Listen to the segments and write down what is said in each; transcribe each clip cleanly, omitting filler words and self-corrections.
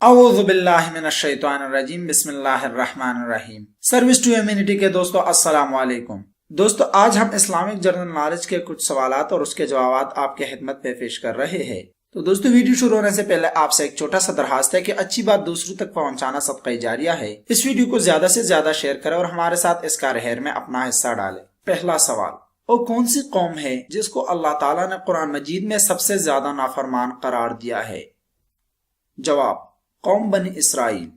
اعوذ باللہ من الشیطان الرجیم، بسم اللہ الرحمن الرحیم۔ سروس ٹو ہیومینٹی کے دوستو السلام علیکم۔ دوستو آج ہم اسلامک جنرل نالج کے کچھ سوالات اور اس کے جوابات آپ کے خدمت پہ پیش کر رہے ہیں۔ تو دوستو ویڈیو شروع ہونے سے پہلے آپ سے ایک چھوٹا سا درخواست ہے کہ اچھی بات دوسروں تک پہنچانا صدقہ جاریہ ہے۔ اس ویڈیو کو زیادہ سے زیادہ شیئر کریں اور ہمارے ساتھ اس کارہیر میں اپنا حصہ ڈالیں۔ پہلا سوال، وہ کون سی قوم ہے جس کو اللہ تعالیٰ نے قرآن مجید میں سب سے زیادہ نافرمان قرار دیا ہے؟ جواب، قوم بنی اسرائیل۔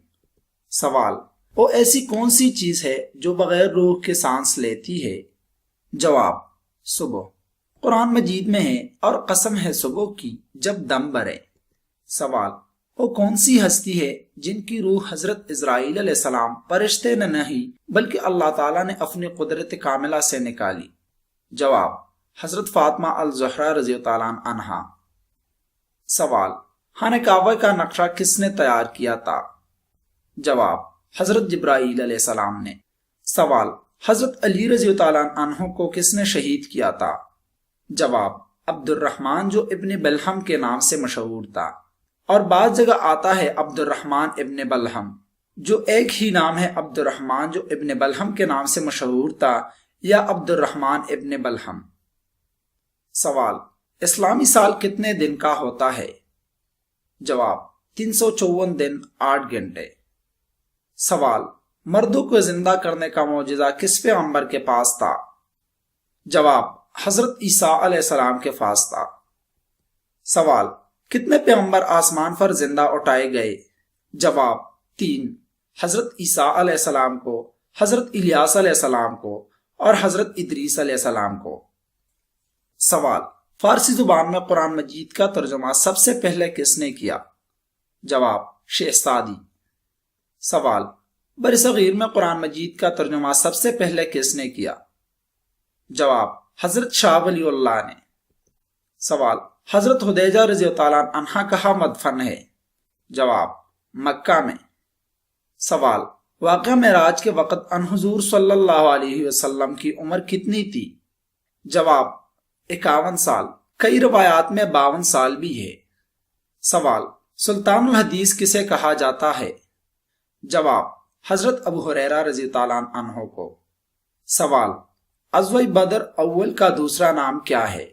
سوال، وہ ایسی کون سی چیز ہے جو بغیر روح کے سانس لیتی ہے؟ جواب، صبح۔ قرآن مجید میں ہے، اور قسم ہے صبح کی جب دم بھرے۔ سوال، وہ کون سی ہستی ہے جن کی روح حضرت اسرائیل علیہ السلام فرشتے نے نہیں بلکہ اللہ تعالیٰ نے اپنی قدرت کاملہ سے نکالی؟ جواب، حضرت فاطمہ الزہرا رضی اللہ عنہا۔ سوال، خانہ کعبہ کا نقشہ کس نے تیار کیا تھا؟ جواب، حضرت جبرائیل علیہ السلام نے۔ سوال، حضرت علی رضی اللہ عنہ کو کس نے شہید کیا تھا؟ جواب، عبد الرحمن جو ابن بلحم کے نام سے مشہور تھا، اور بعض جگہ آتا ہے عبد الرحمن ابن بلحم، جو ایک ہی نام ہے عبد الرحمن جو ابن بلحم کے نام سے مشہور تھا، یا عبد الرحمن ابن بلحم۔ سوال، اسلامی سال کتنے دن کا ہوتا ہے؟ جواب، 354 دن 8 گھنٹے۔ سوال، مردوں کو زندہ کرنے کا معجزہ کس پیغمبر کے پاس تھا؟ جواب، حضرت عیسیٰ علیہ السلام کے پاس تھا۔ سوال، کتنے پیغمبر آسمان پر زندہ اٹھائے گئے؟ جواب، 3، حضرت عیسیٰ علیہ السلام کو، حضرت الیاس علیہ السلام کو، اور حضرت ادریس علیہ السلام کو۔ سوال، فارسی زبان میں قرآن مجید کا ترجمہ سب سے پہلے کس نے کیا؟ جواب، شیخ سعدی۔ سوال، برصغیر میں قرآن مجید کا ترجمہ سب سے پہلے کس نے کیا؟ جواب، حضرت شاہ ولی اللہ نے۔ سوال، حضرت خدیجہ رضی اللہ عنہا کہاں مدفن ہے؟ جواب، مکہ میں۔ سوال، واقعہ معراج کے وقت ان حضور صلی اللہ علیہ وسلم کی عمر کتنی تھی؟ جواب، 51 سال، کئی روایات میں 52 سال بھی ہے۔ سوال، سلطان الحدیث کسے کہا جاتا ہے؟ جواب، حضرت ابو ہریرہ رضی اللہ عنہ کو۔ سوال، غزوہ بدر اول کا دوسرا نام کیا ہے؟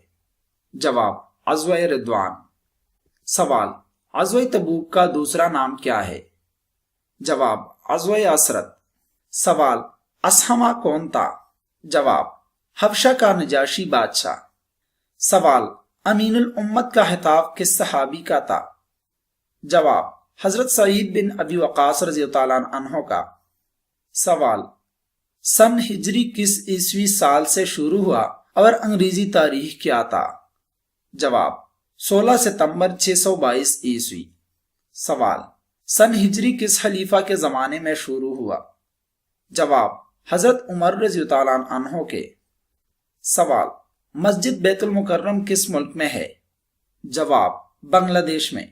جواب، غزوہ رضوان۔ سوال، غزوہ تبوک کا دوسرا نام کیا ہے؟ جواب، غزوہ اسرت۔ سوال، اسہمہ کون تھا؟ جواب، حبشہ کا نجاشی بادشاہ۔ سوال، امین الامت کا خطاب کس صحابی کا تھا؟ جواب، حضرت سعید بن ابی وقاص رضی اللہ عنہ کا۔ سوال، سن ہجری کس عیسوی سال سے شروع ہوا اور انگریزی تاریخ کیا تھا؟ جواب، 16 ستمبر 622 عیسوی۔ سوال، سن ہجری کس خلیفہ کے زمانے میں شروع ہوا؟ جواب، حضرت عمر رضی اللہ عنہ کے۔ سوال، مسجد بیت المکرم کس ملک میں ہے؟ جواب، بنگلہ دیش میں۔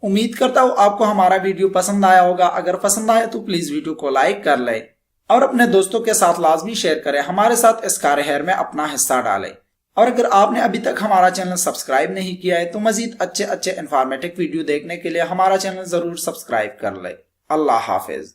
امید کرتا ہوں آپ کو ہمارا ویڈیو پسند آیا ہوگا۔ اگر پسند آیا تو پلیز ویڈیو کو لائک کر لیں اور اپنے دوستوں کے ساتھ لازمی شیئر کریں، ہمارے ساتھ اس کارہیر میں اپنا حصہ ڈالیں۔ اور اگر آپ نے ابھی تک ہمارا چینل سبسکرائب نہیں کیا ہے تو مزید اچھے انفارمیٹک ویڈیو دیکھنے کے لیے ہمارا چینل ضرور سبسکرائب کر لیں۔ اللہ حافظ۔